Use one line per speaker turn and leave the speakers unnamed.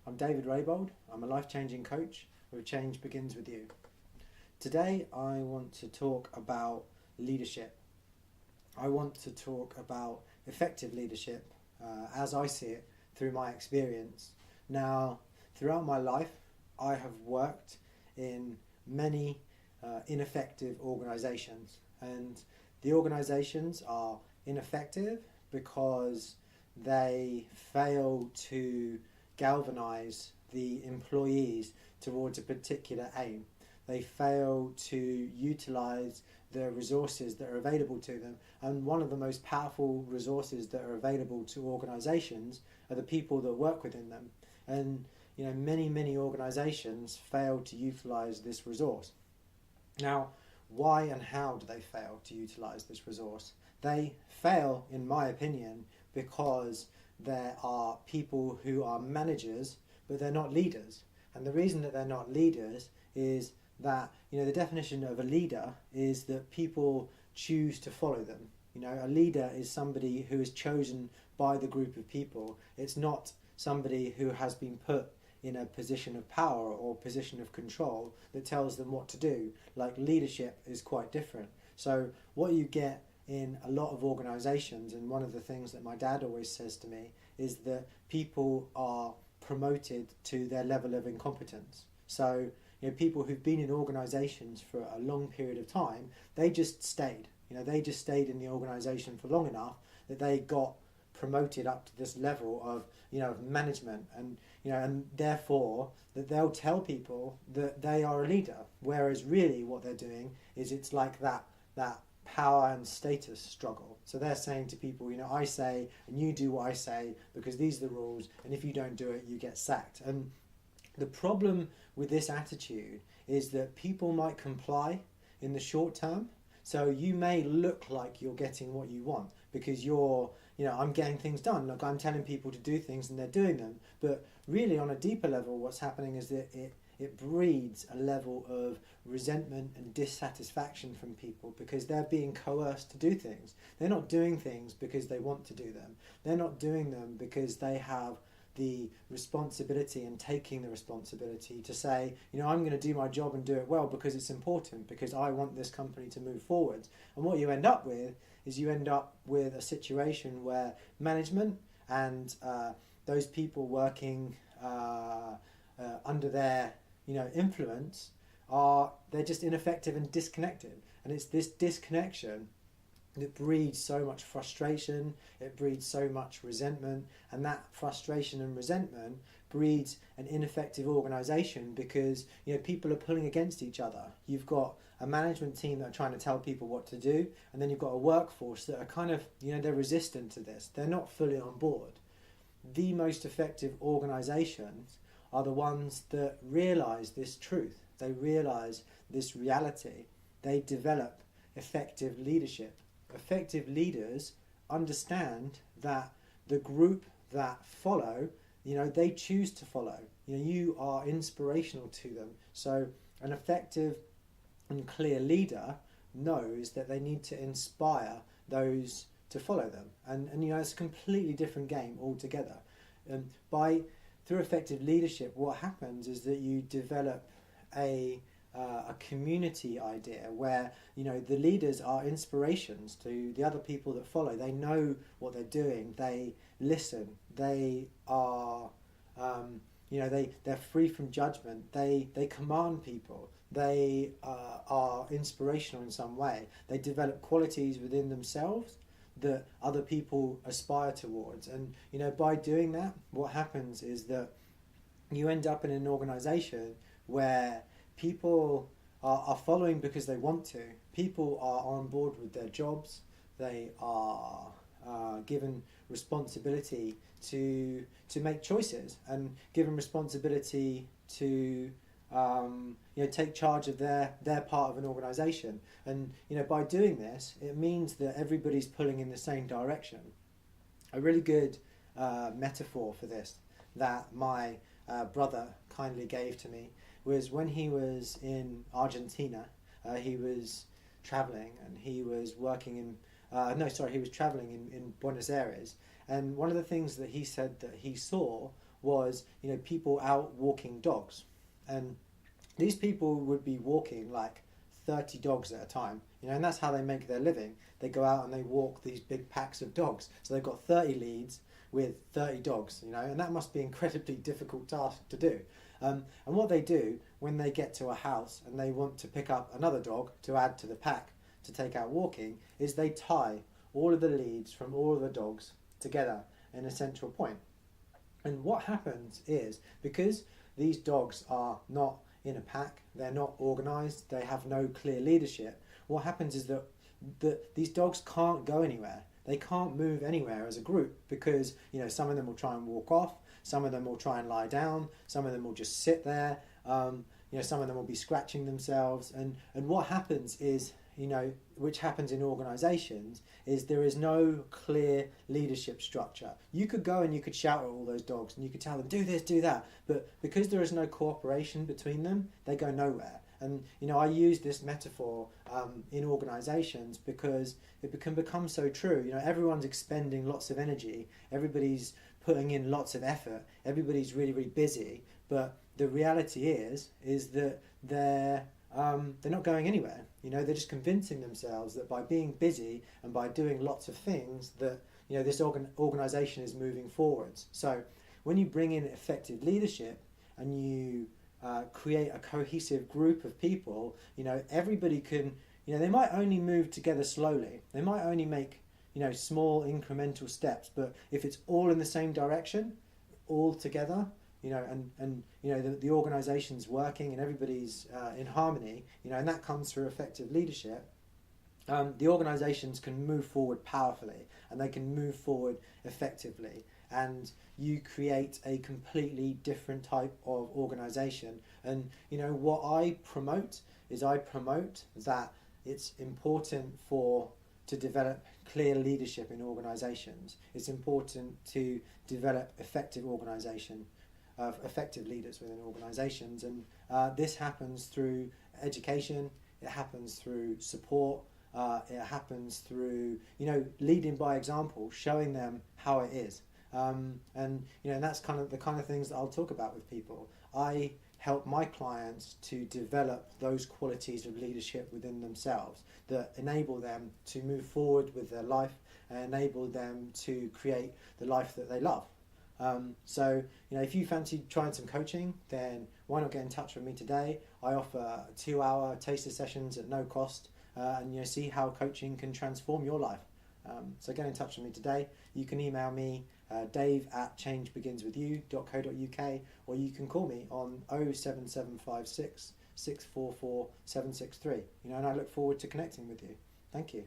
I'm David Raybold. I'm a life-changing coach where change begins with you. Today I want to talk about leadership. I want to talk about effective leadership as I see it through my experience. Now, throughout my life, I have worked in many ineffective organizations, and the organizations are ineffective because they fail to galvanize the employees towards a particular aim. They fail to utilize the resources that are available to them, and one of the most powerful resources that are available to organizations are the people that work within them. And many organizations fail to utilize this resource. Now, why and how do they fail to utilize this resource? They fail, in my opinion, because there are people who are managers, but they're not leaders. And the reason that they're not leaders is that, the definition of a leader is that people choose to follow them. A leader is somebody who is chosen by the group of people. It's not somebody who has been put in a position of power or position of control that tells them what to do. Like, leadership is quite different. So what you get in a lot of organizations, and one of the things that my dad always says to me, is that people are promoted to their level of incompetence. So people who've been in organizations for a long period of time, they just stayed. They just stayed in the organization for long enough that they got promoted up to this level of management, and therefore that they'll tell people that they are a leader, whereas really what they're doing is it's like that power and status struggle. So they're saying to people, I say and you do what I say because these are the rules, and if you don't do it, you get sacked. And the problem with this attitude is that people might comply in the short term. So you may look like you're getting what you want because I'm getting things done. Like, I'm telling people to do things and they're doing them. But really, on a deeper level, what's happening is that it breeds a level of resentment and dissatisfaction from people because they're being coerced to do things. They're not doing things because they want to do them. They're not doing them because they have the responsibility and taking the responsibility to say, I'm going to do my job and do it well because it's important, because I want this company to move forward. And what you end up with is a situation where management and those people working under their influence they're just ineffective and disconnected. And it's this disconnection that breeds so much frustration, it breeds so much resentment, and that frustration and resentment breeds an ineffective organisation because people are pulling against each other. You've got a management team that are trying to tell people what to do, and then you've got a workforce that are kind of, they're resistant to this. They're not fully on board. The most effective organisations are the ones that realise this truth. They realise this reality. They develop effective leadership. Effective leaders understand that the group that follow, they choose to follow. You are inspirational to them. So an effective and clear leader knows that they need to inspire those to follow them. And it's a completely different game altogether. Through effective leadership, what happens is that you develop a community idea where the leaders are inspirations to the other people that follow. They know what they're doing. They listen. They are they're free from judgment. They command people. They are inspirational in some way. They develop qualities within themselves that other people aspire towards. And by doing that, what happens is that you end up in an organization where people are following because they want to. People are on board with their jobs. They are given responsibility to make choices, and given responsibility to take charge of their part of an organisation. And by doing this, it means that everybody's pulling in the same direction. A really good metaphor for this that my brother kindly gave to me was when he was in Argentina. He was traveling, and he was working in he was traveling in Buenos Aires. And one of the things that he said that he saw was, people out walking dogs. And these people would be walking like 30 dogs at a time, and that's how they make their living. They go out and they walk these big packs of dogs. So they've got 30 leads with 30 dogs, and that must be an incredibly difficult task to do. And what they do when they get to a house and they want to pick up another dog to add to the pack to take out walking is they tie all of the leads from all of the dogs together in a central point. And what happens is, because these dogs are not in a pack, they're not organised, they have no clear leadership, what happens is that these dogs can't go anywhere. They can't move anywhere as a group because, some of them will try and walk off, some of them will try and lie down, some of them will just sit there, some of them will be scratching themselves. And what happens is, which happens in organisations, is there is no clear leadership structure. You could go and you could shout at all those dogs and you could tell them, do this, do that. But because there is no cooperation between them, they go nowhere. And, I use this metaphor in organisations because it can become so true. Everyone's expending lots of energy. Everybody's putting in lots of effort. Everybody's really, really busy. But the reality is that they're not going anywhere. They're just convincing themselves that by being busy and by doing lots of things that, this organisation is moving forwards. So when you bring in effective leadership and you create a cohesive group of people, everybody can, they might only move together slowly. They might only make, small incremental steps. But if it's all in the same direction, all together, the organisation's working and everybody's in harmony, and that comes through effective leadership, the organisations can move forward powerfully and they can move forward effectively. And you create a completely different type of organisation. And, what I promote that it's important to develop clear leadership in organisations. It's important to develop effective leaders within organisations, and this happens through education. It happens through support. It happens through leading by example, showing them how it is, and that's kind of the kind of things that I'll talk about with people. I help my clients to develop those qualities of leadership within themselves that enable them to move forward with their life and enable them to create the life that they love. So, if you fancy trying some coaching, then why not get in touch with me today? I offer 2-hour taster sessions at no cost, and see how coaching can transform your life. So get in touch with me today. You can email me, dave@changebeginswithyou.co.uk, or you can call me on 07756 644 763. And I look forward to connecting with you. Thank you.